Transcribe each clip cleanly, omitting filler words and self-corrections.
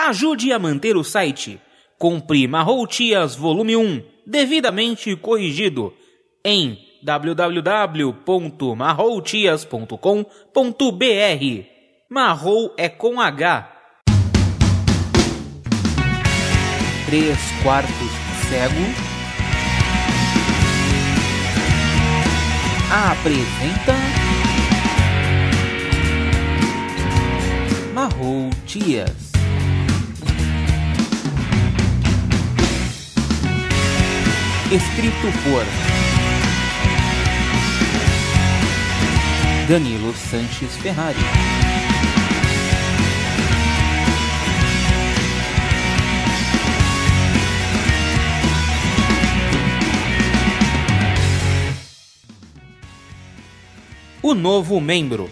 Ajude a manter o site. Compre Marrou Tias Volume 1, devidamente corrigido, em www.marroutias.com.br. Marrou é com H. 3/4 cego apresenta Marrou Tias. Escrito por Danilo Sanches Ferrari. O novo membro.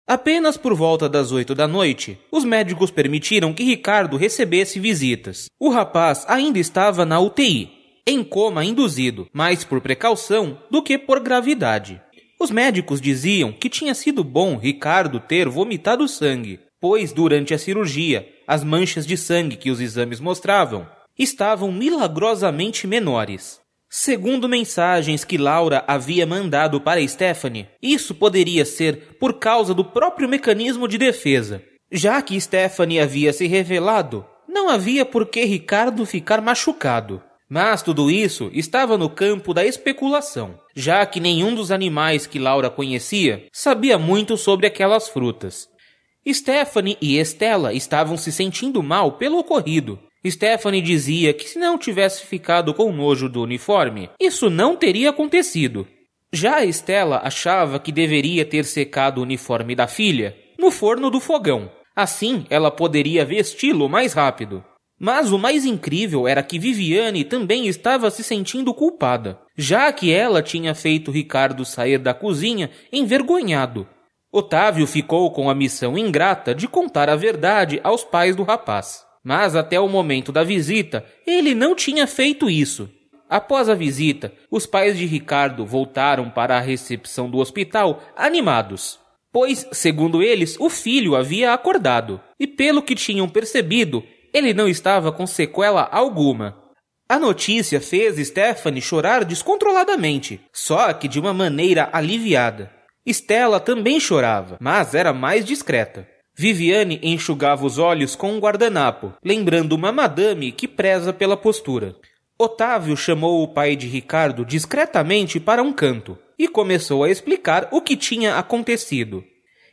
Apenas por volta das 8 da noite, os médicos permitiram que Ricardo recebesse visitas. O rapaz ainda estava na UTI, em coma induzido, mais por precaução do que por gravidade. Os médicos diziam que tinha sido bom Ricardo ter vomitado sangue, pois durante a cirurgia, as manchas de sangue que os exames mostravam estavam milagrosamente menores. Segundo mensagens que Laura havia mandado para Stephanie, isso poderia ser por causa do próprio mecanismo de defesa. Já que Stephanie havia se revelado, não havia por que Ricardo ficar machucado. Mas tudo isso estava no campo da especulação, já que nenhum dos animais que Laura conhecia sabia muito sobre aquelas frutas. Stephanie e Estela estavam se sentindo mal pelo ocorrido. Stephanie dizia que se não tivesse ficado com nojo do uniforme, isso não teria acontecido. Já Estela achava que deveria ter secado o uniforme da filha no forno do fogão. Assim, ela poderia vesti-lo mais rápido. Mas o mais incrível era que Viviane também estava se sentindo culpada, já que ela tinha feito Ricardo sair da cozinha envergonhado. Otávio ficou com a missão ingrata de contar a verdade aos pais do rapaz. Mas até o momento da visita, ele não tinha feito isso. Após a visita, os pais de Ricardo voltaram para a recepção do hospital animados, pois, segundo eles, o filho havia acordado, e pelo que tinham percebido, ele não estava com sequela alguma. A notícia fez Stephanie chorar descontroladamente, só que de uma maneira aliviada. Estela também chorava, mas era mais discreta. Viviane enxugava os olhos com um guardanapo, lembrando uma madame que preza pela postura. Otávio chamou o pai de Ricardo discretamente para um canto e começou a explicar o que tinha acontecido.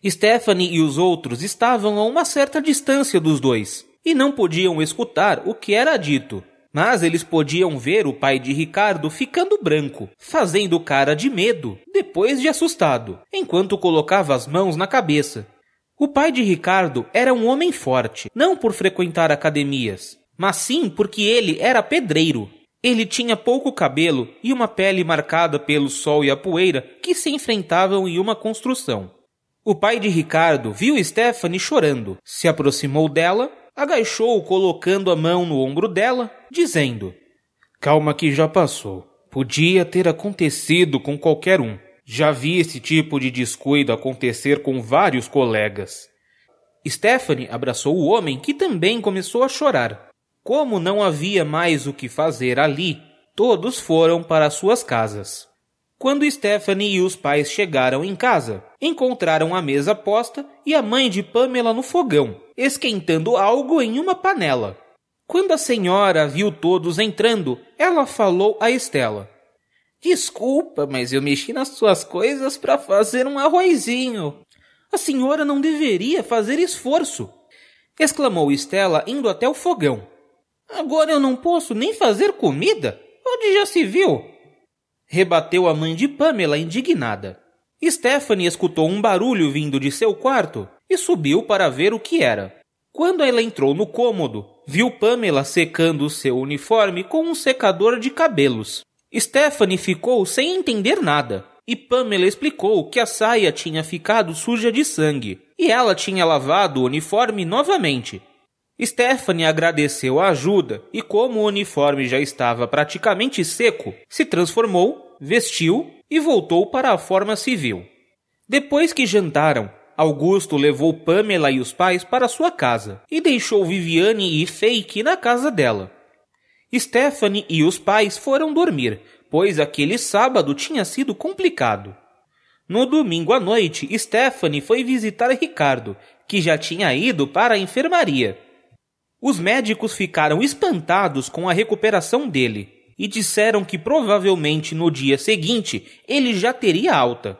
Stephanie e os outros estavam a uma certa distância dos dois e não podiam escutar o que era dito, mas eles podiam ver o pai de Ricardo ficando branco, fazendo cara de medo, depois de assustado, enquanto colocava as mãos na cabeça. O pai de Ricardo era um homem forte, não por frequentar academias, mas sim porque ele era pedreiro. Ele tinha pouco cabelo e uma pele marcada pelo sol e a poeira que se enfrentavam em uma construção. O pai de Ricardo viu Stephanie chorando, se aproximou dela, agachou colocando a mão no ombro dela, dizendo: "Calma que já passou. Podia ter acontecido com qualquer um. Já vi esse tipo de descuido acontecer com vários colegas." Stephanie abraçou o homem, que também começou a chorar. Como não havia mais o que fazer ali, todos foram para suas casas. Quando Stephanie e os pais chegaram em casa, encontraram a mesa posta e a mãe de Pamela no fogão, esquentando algo em uma panela. Quando a senhora viu todos entrando, ela falou a Estela: "Desculpa, mas eu mexi nas suas coisas para fazer um arrozinho." "A senhora não deveria fazer esforço," exclamou Estela indo até o fogão. "Agora eu não posso nem fazer comida? Onde já se viu?" rebateu a mãe de Pamela indignada. Stephanie escutou um barulho vindo de seu quarto e subiu para ver o que era. Quando ela entrou no cômodo, viu Pamela secando seu uniforme com um secador de cabelos. Stephanie ficou sem entender nada, e Pamela explicou que a saia tinha ficado suja de sangue, e ela tinha lavado o uniforme novamente. Stephanie agradeceu a ajuda, e como o uniforme já estava praticamente seco, se transformou, vestiu e voltou para a forma civil. Depois que jantaram, Augusto levou Pamela e os pais para sua casa e deixou Viviane e Fake na casa dela. Stephanie e os pais foram dormir, pois aquele sábado tinha sido complicado. No domingo à noite, Stephanie foi visitar Ricardo, que já tinha ido para a enfermaria. Os médicos ficaram espantados com a recuperação dele e disseram que provavelmente no dia seguinte ele já teria alta.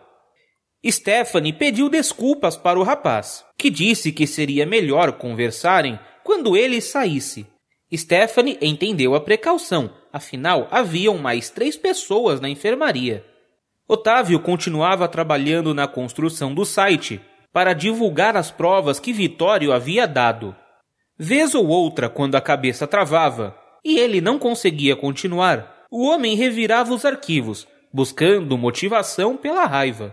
Stephanie pediu desculpas para o rapaz, que disse que seria melhor conversarem quando ele saísse. Stephanie entendeu a precaução, afinal haviam mais 3 pessoas na enfermaria. Otávio continuava trabalhando na construção do site para divulgar as provas que Vitório havia dado. Vez ou outra, quando a cabeça travava e ele não conseguia continuar, o homem revirava os arquivos, buscando motivação pela raiva.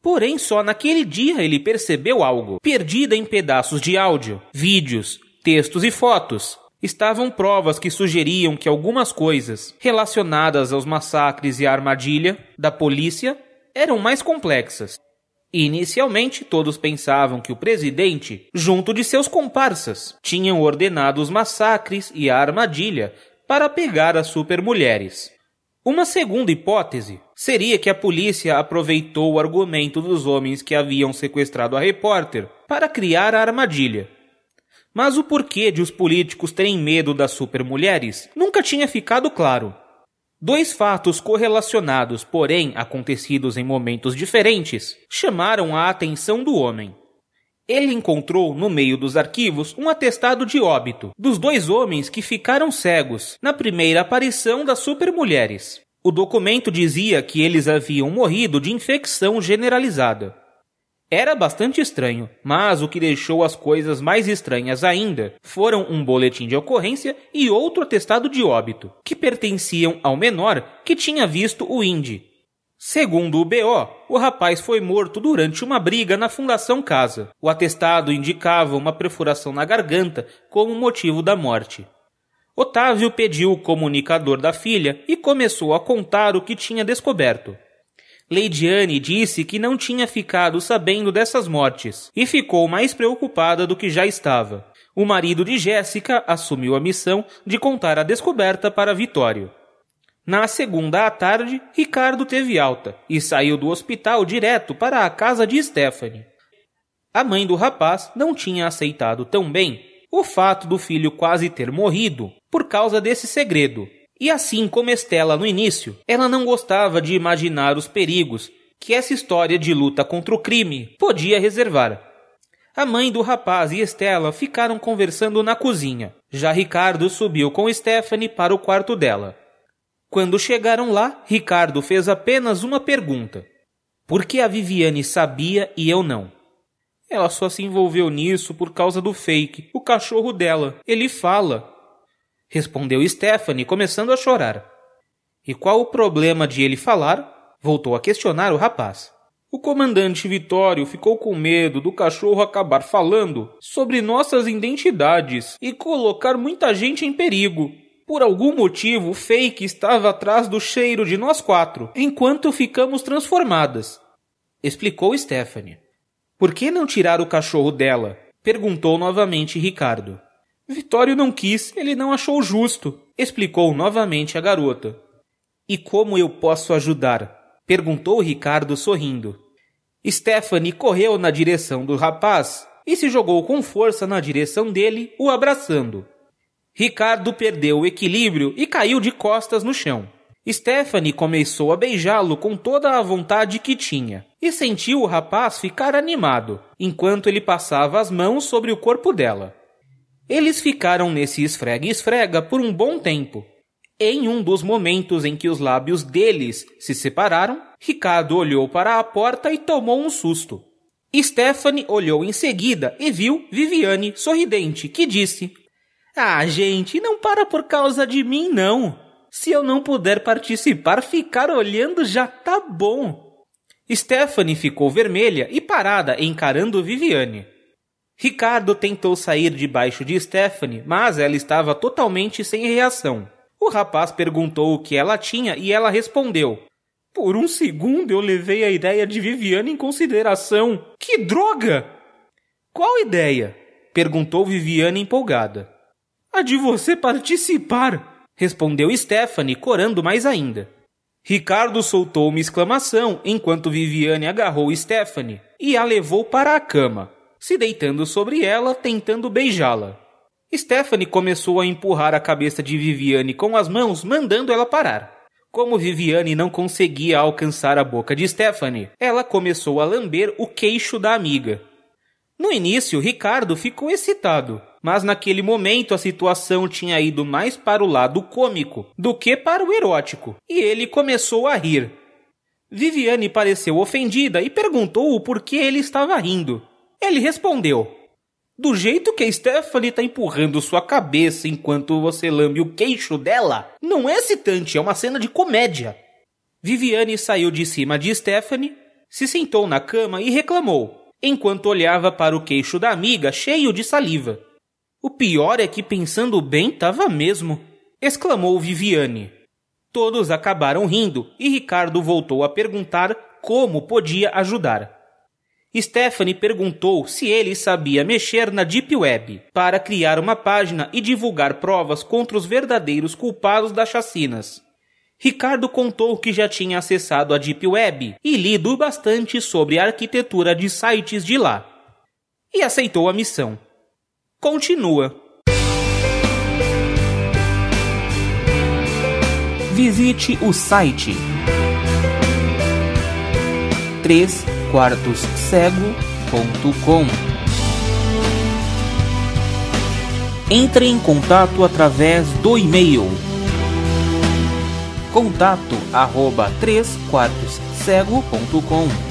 Porém, só naquele dia ele percebeu algo. Perdida em pedaços de áudio, vídeos, textos e fotos, estavam provas que sugeriam que algumas coisas relacionadas aos massacres e à armadilha da polícia eram mais complexas. Inicialmente, todos pensavam que o presidente, junto de seus comparsas, tinham ordenado os massacres e a armadilha para pegar as supermulheres. Uma segunda hipótese seria que a polícia aproveitou o argumento dos homens que haviam sequestrado a repórter para criar a armadilha. Mas o porquê de os políticos terem medo das supermulheres nunca tinha ficado claro. 2 fatos correlacionados, porém acontecidos em momentos diferentes, chamaram a atenção do homem. Ele encontrou no meio dos arquivos um atestado de óbito dos 2 homens que ficaram cegos na primeira aparição das supermulheres. O documento dizia que eles haviam morrido de infecção generalizada. Era bastante estranho, mas o que deixou as coisas mais estranhas ainda foram um boletim de ocorrência e outro atestado de óbito, que pertenciam ao menor que tinha visto o Indy. Segundo o BO, o rapaz foi morto durante uma briga na Fundação Casa. O atestado indicava uma perfuração na garganta como motivo da morte. Otávio pediu o comunicador da filha e começou a contar o que tinha descoberto. Leidiane disse que não tinha ficado sabendo dessas mortes e ficou mais preocupada do que já estava. O marido de Jéssica assumiu a missão de contar a descoberta para Vitório. Na segunda à tarde, Ricardo teve alta e saiu do hospital direto para a casa de Stephanie. A mãe do rapaz não tinha aceitado tão bem o fato do filho quase ter morrido por causa desse segredo. E assim como Estela no início, ela não gostava de imaginar os perigos que essa história de luta contra o crime podia reservar. A mãe do rapaz e Estela ficaram conversando na cozinha. Já Ricardo subiu com Stephanie para o quarto dela. Quando chegaram lá, Ricardo fez apenas uma pergunta. Por que a Viviane sabia e eu não? Ela só se envolveu nisso por causa do Fake, o cachorro dela. Ele fala, respondeu Stephanie, começando a chorar. E qual o problema de ele falar? Voltou a questionar o rapaz. O comandante Vitório ficou com medo do cachorro acabar falando sobre nossas identidades e colocar muita gente em perigo. Por algum motivo, o Fake estava atrás do cheiro de nós 4, enquanto ficamos transformadas, explicou Stephanie. Por que não tirar o cachorro dela? Perguntou novamente Ricardo. Vitório não quis, ele não achou justo, explicou novamente a garota. E como eu posso ajudar? Perguntou Ricardo sorrindo. Stephanie correu na direção do rapaz e se jogou com força na direção dele, o abraçando. Ricardo perdeu o equilíbrio e caiu de costas no chão. Stephanie começou a beijá-lo com toda a vontade que tinha e sentiu o rapaz ficar animado, enquanto ele passava as mãos sobre o corpo dela. Eles ficaram nesse esfrega-esfrega por um bom tempo. Em um dos momentos em que os lábios deles se separaram, Ricardo olhou para a porta e tomou um susto. Stephanie olhou em seguida e viu Viviane sorridente, que disse: Ah, gente, não para por causa de mim, não. Se eu não puder participar, ficar olhando já tá bom. Stephanie ficou vermelha e parada encarando Viviane. Ricardo tentou sair debaixo de Stephanie, mas ela estava totalmente sem reação. O rapaz perguntou o que ela tinha e ela respondeu: Por um segundo eu levei a ideia de Viviane em consideração. Que droga! Qual ideia? Perguntou Viviane empolgada. A de você participar, respondeu Stephanie, corando mais ainda. Ricardo soltou uma exclamação enquanto Viviane agarrou Stephanie e a levou para a cama, se deitando sobre ela, tentando beijá-la. Stephanie começou a empurrar a cabeça de Viviane com as mãos, mandando ela parar. Como Viviane não conseguia alcançar a boca de Stephanie, ela começou a lamber o queixo da amiga. No início, Ricardo ficou excitado, mas naquele momento a situação tinha ido mais para o lado cômico do que para o erótico, e ele começou a rir. Viviane pareceu ofendida e perguntou o porquê ele estava rindo. Ele respondeu: do jeito que a Stephanie está empurrando sua cabeça enquanto você lambe o queixo dela, não é excitante, é uma cena de comédia. Viviane saiu de cima de Stephanie, se sentou na cama e reclamou, enquanto olhava para o queixo da amiga cheio de saliva. O pior é que, pensando bem, tava mesmo, exclamou Viviane. Todos acabaram rindo e Ricardo voltou a perguntar como podia ajudar. Stephanie perguntou se ele sabia mexer na Deep Web para criar uma página e divulgar provas contra os verdadeiros culpados das chacinas. Ricardo contou que já tinha acessado a Deep Web e lido bastante sobre a arquitetura de sites de lá. E aceitou a missão. Continua. Visite o site 3quartoscego.com. Entre em contato através do e-mail contato@3quartoscego.com.